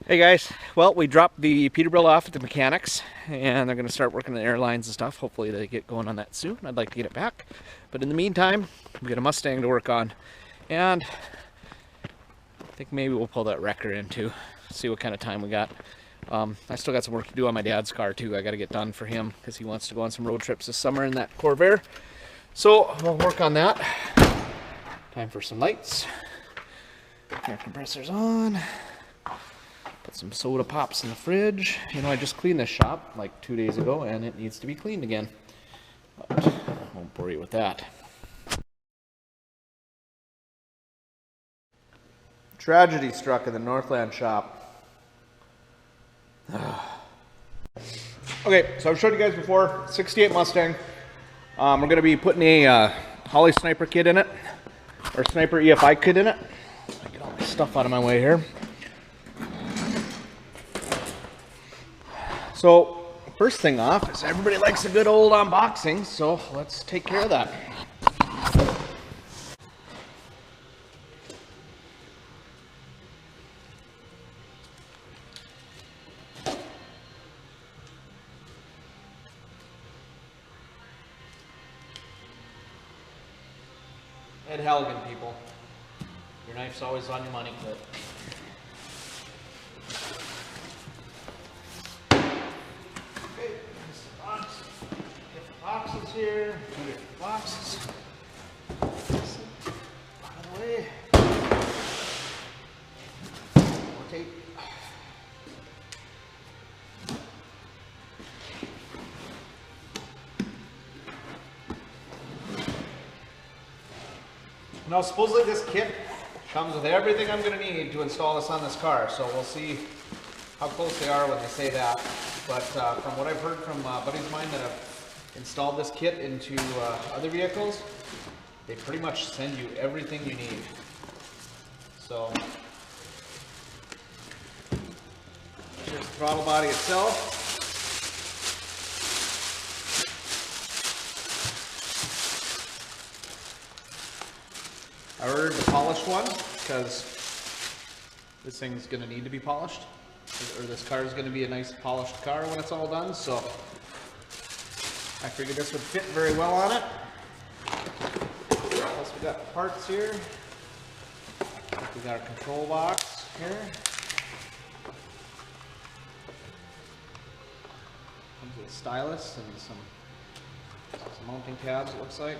Hey guys, well, we dropped the Peterbilt off at the mechanics and they're going to start working the airlines and stuff. Hopefully they get going on that soon. I'd like to get it back, but in the meantime we got a Mustang to work on, and I think maybe we'll pull that wrecker in too, see what kind of time we got. I still got some work to do on my dad's car too. I got to get done for him because he wants to go on some road trips this summer in that Corvair, so we'll work on that. Time for some lights. Air compressor's on. Put some soda pops in the fridge. You know, I just cleaned this shop like 2 days ago and it needs to be cleaned again. But I won't bore you with that. Tragedy struck in the Northland shop. Okay, so I've showed you guys before, 68 Mustang. We're going to be putting a Holley sniper kit in it, or sniper EFI kit in it. I get all my stuff out of my way here. So, first thing off is everybody likes a good old unboxing, so let's take care of that. Ed Halligan, people. Your knife's always on your money clip. Boxes here, 2 different boxes. Out of the way. More tape. Now, supposedly this kit comes with everything I'm going to need to install this on this car, so we'll see how close they are when they say that. But from what I've heard from buddies of mine that have installed this kit into other vehicles, they pretty much send you everything you need. So here's the throttle body itself. I ordered the polished one because this thing's going to need to be polished, or this car is going to be a nice polished car when it's all done, so I figured this would fit very well on it. Plus we got parts here. We got our control box here. Comes with a stylus and some mounting tabs, it looks like.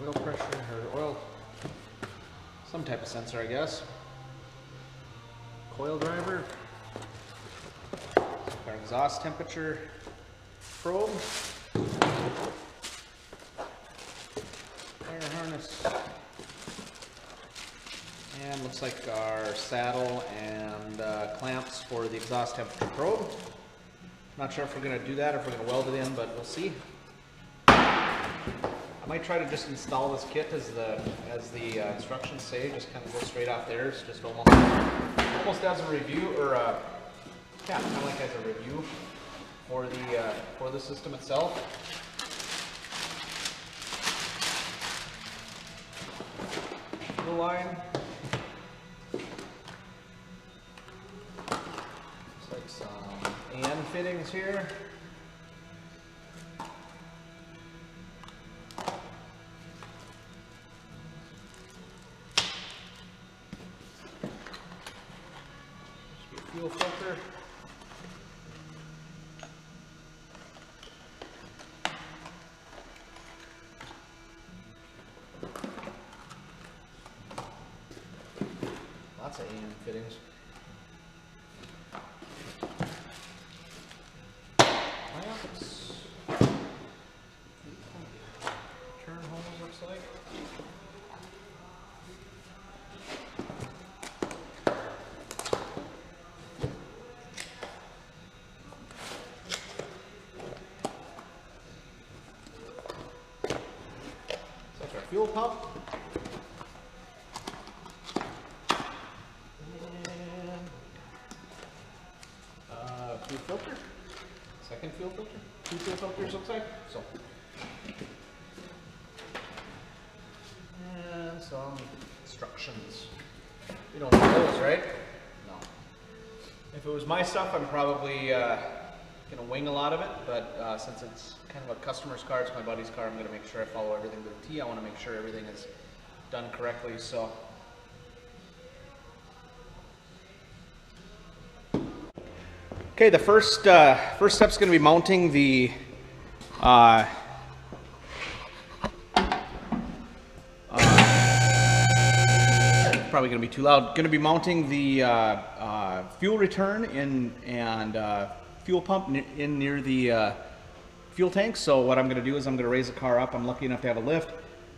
Oil pressure, or oil, some type of sensor, I guess. Coil driver. Our exhaust temperature probe. Air harness. And looks like our saddle and clamps for the exhaust temperature probe. Not sure if we're going to do that or if we're going to weld it in, but we'll see. I might try to just install this kit as the instructions say, just kind of go straight off there. It's just almost as a review, or yeah, kind of like as a review for the system itself. Fuel line. Looks like some AN fittings here. Fuel filter. Lots of AN fittings. Lamps. Turn holes, looks like. Fuel pump. And fuel filter. second fuel filter. 2 fuel filters looks like. So. And some instructions. You don't need those, right? No. If it was my stuff, I'm probably gonna wing a lot of it, but since it's kind of a customer's car, it's my buddy's car, I'm gonna make sure I follow everything to the T. I wanna make sure everything is done correctly, so. Okay, the first step's gonna be mounting the probably going to be too loud. Going to be mounting the fuel return and fuel pump in near the fuel tank. So what I'm going to do is I'm going to raise the car up. I'm lucky enough to have a lift.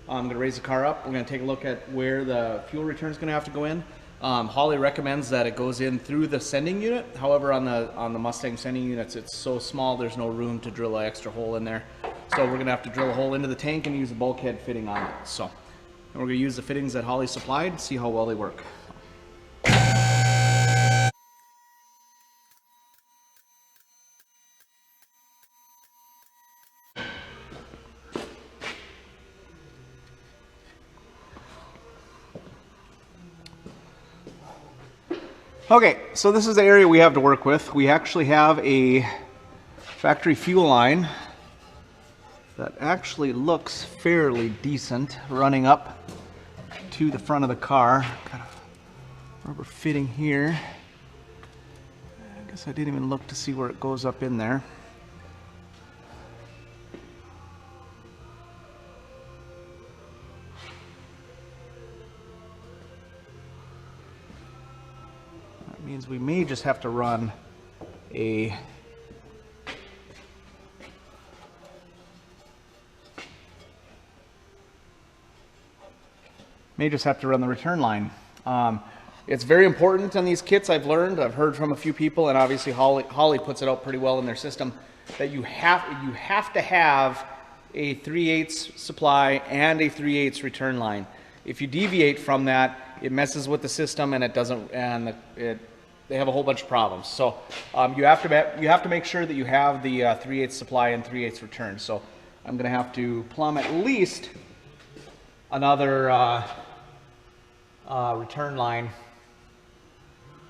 I'm going to raise the car up. We're going to take a look at where the fuel return is going to have to go in. Holley recommends that it goes in through the sending unit. However, on the Mustang sending units, it's so small there's no room to drill an extra hole in there. So we're going to have to drill a hole into the tank and use a bulkhead fitting on it. So. And we're going to use the fittings that Holley supplied, see how well they work. Okay, so this is the area we have to work with. We actually have a factory fuel line that actually looks fairly decent running up to the front of the car. Got a rubber fitting here. I guess I didn't even look to see where it goes up in there. That means we may just have to run a the return line. It's very important on these kits. I've heard from a few people, and obviously Holley puts it out pretty well in their system, that you have to have a 3/8 supply and a 3/8 return line. If you deviate from that, it messes with the system, and they have a whole bunch of problems. So you have to make sure that you have the 3/8 supply and 3/8 return. So I'm going to have to plumb at least another return line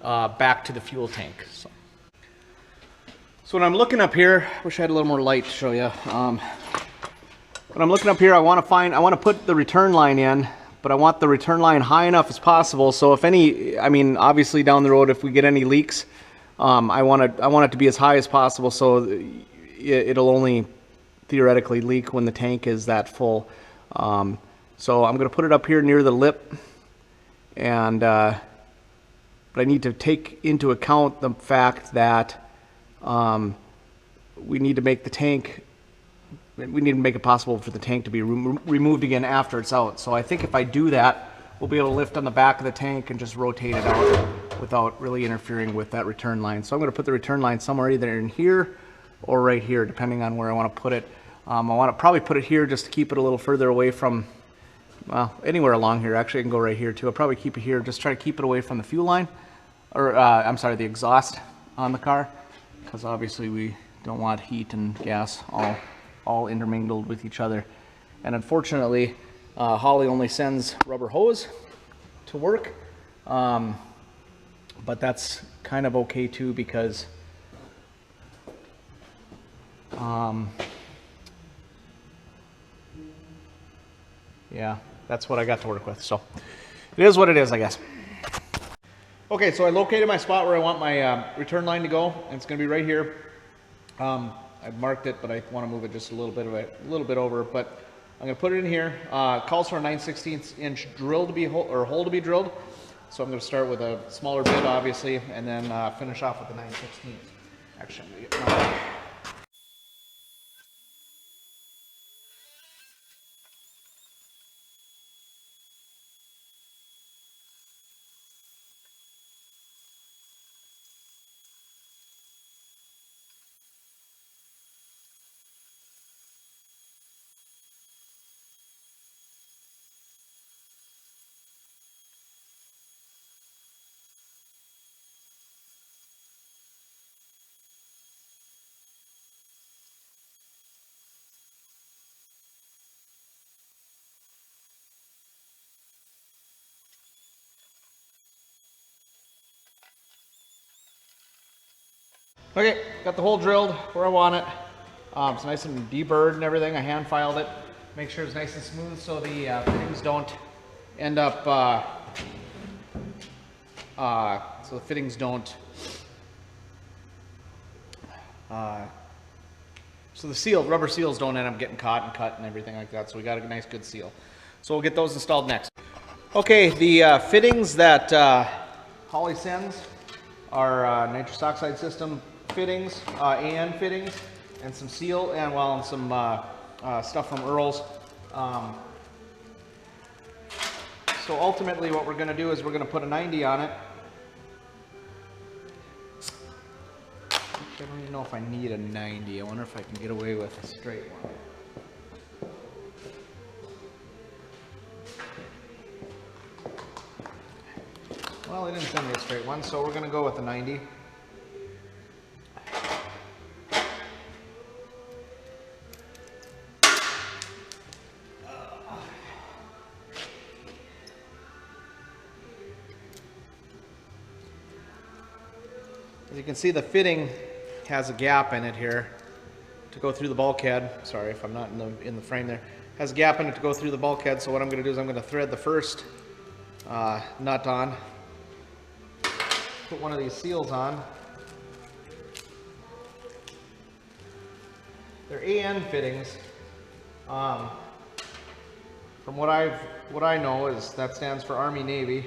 back to the fuel tank. So when I'm looking up here, I wish I had a little more light to show you. When I'm looking up here, I want to put the return line in, but I want the return line high enough as possible. So if obviously down the road, if we get any leaks, I want it to be as high as possible, so it'll only theoretically leak when the tank is that full. So I'm going to put it up here near the lip, and but I need to take into account the fact that we need to make it possible for the tank to be removed again after it's out. So I think if I do that, we'll be able to lift on the back of the tank and just rotate it out without really interfering with that return line. So I'm going to put the return line somewhere either in here or right here, depending on where I want to put it. I want to probably put it here just to keep it a little further away from, well, anywhere along here. Actually, I can go right here too. I'll probably keep it here, just try to keep it away from the fuel line, or I'm sorry, the exhaust on the car, because obviously we don't want heat and gas all intermingled with each other. And unfortunately, Holley only sends rubber hose to work, but that's kind of okay too, because yeah, that's what I got to work with. So it is what it is, I guess. Okay, so I located my spot where I want my return line to go, and it's going to be right here. I've marked it, but I want to move it just a little bit over. But I'm going to put it in here. Calls for a 9/16 inch drill to be hole to be drilled. So I'm going to start with a smaller bit, obviously, and then finish off with the 9/16. Actually, I'm going to get my Okay, got the hole drilled where I want it. It's nice and deburred and everything. I hand filed it. Make sure it's nice and smooth so the fittings don't end up, so the fittings don't, so the rubber seals don't end up getting caught and cut and everything like that. So we got a nice good seal. So we'll get those installed next. Okay, the fittings that Holley sends are nitrous oxide system fittings, AN fittings, and some seal, and some stuff from Earl's. So ultimately what we're going to do is we're going to put a 90 on it. I don't even know if I need a 90. I wonder if I can get away with a straight one. Well, they didn't send me a straight one, so we're going to go with a 90. As you can see, the fitting has a gap in it here to go through the bulkhead. Sorry if I'm not in the frame there. Has a gap in it to go through the bulkhead. So what I'm going to do is I'm going to thread the first nut on. Put one of these seals on. They're AN fittings. From what I know is that stands for Army Navy,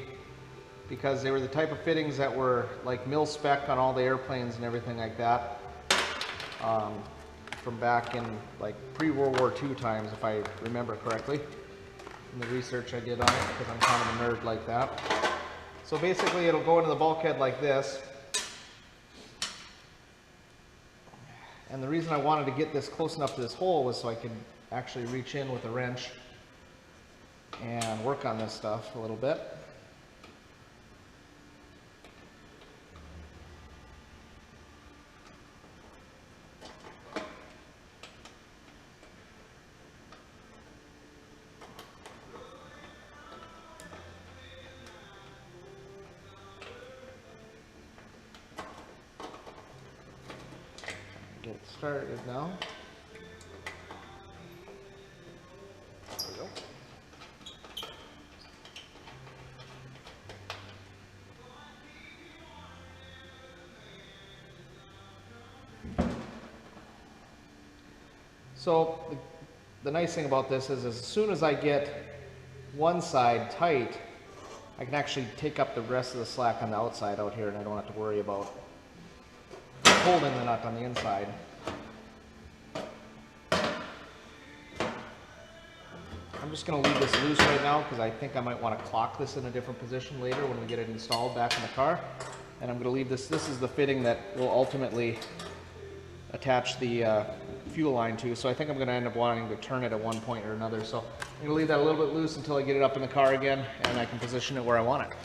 because they were the type of fittings that were like mil spec on all the airplanes and everything like that, from back in like pre-World War II times, if I remember correctly, in the research I did on it, because I'm kind of a nerd like that. So basically it'll go into the bulkhead like this. And the reason I wanted to get this close enough to this hole was so I could actually reach in with a wrench and work on this stuff a little bit. Get started now. There we go. So the nice thing about this is as soon as I get one side tight, I can actually take up the rest of the slack on the outside out here, and I don't have to worry about holding the nut on the inside. I'm just going to leave this loose right now because I think I might want to clock this in a different position later when we get it installed back in the car. And I'm going to leave this is the fitting that will ultimately attach the fuel line to. So I think I'm going to end up wanting to turn it at one point or another. So I'm going to leave that a little bit loose until I get it up in the car again and I can position it where I want it.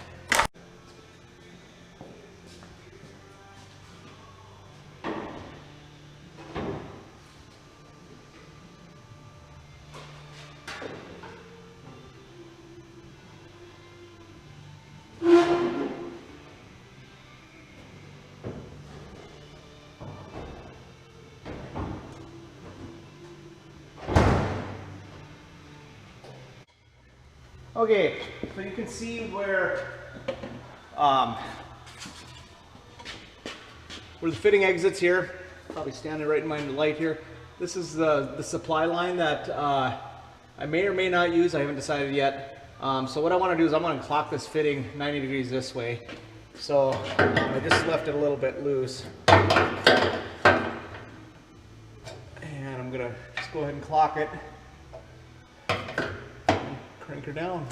Okay, so you can see where the fitting exits here. Probably standing right in my light here. This is the supply line that I may or may not use. I haven't decided yet. So what I want to do is I want to clock this fitting 90 degrees this way. So I just left it a little bit loose. And I'm going to just go ahead and clock it. Crank her down.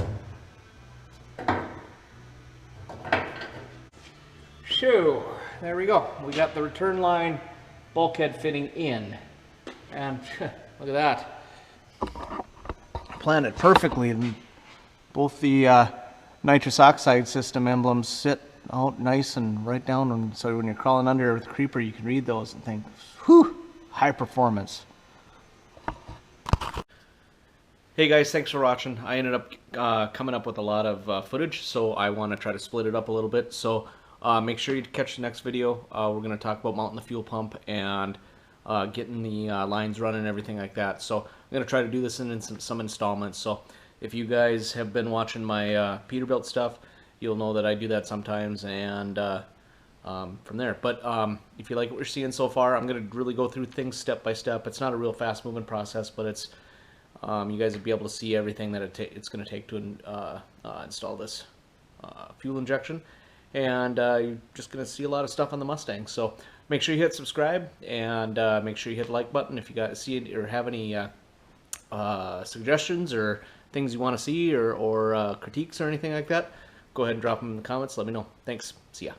Shoo, there we go. We got the return line bulkhead fitting in. And look at that. Planned it perfectly. And both the nitrous oxide system emblems sit out nice and right down. And so when you're crawling under with the creeper, you can read those and think, whew, high performance. Hey guys, thanks for watching. I ended up coming up with a lot of footage, so I want to try to split it up a little bit. So Make sure you catch the next video. We're going to talk about mounting the fuel pump and getting the lines running and everything like that. So I'm going to try to do this in some installments. So if you guys have been watching my Peterbilt stuff, you'll know that I do that sometimes, and from there. But if you like what we're seeing so far, I'm going to really go through things step by step. It's not a real fast moving process, but it's you guys will be able to see everything that it's going to take to install this fuel injection. And you're just going to see a lot of stuff on the Mustang. So make sure you hit subscribe, and make sure you hit the like button if you guys see it or have any suggestions or things you want to see, or critiques or anything like that. Go ahead and drop them in the comments. Let me know. Thanks. See ya.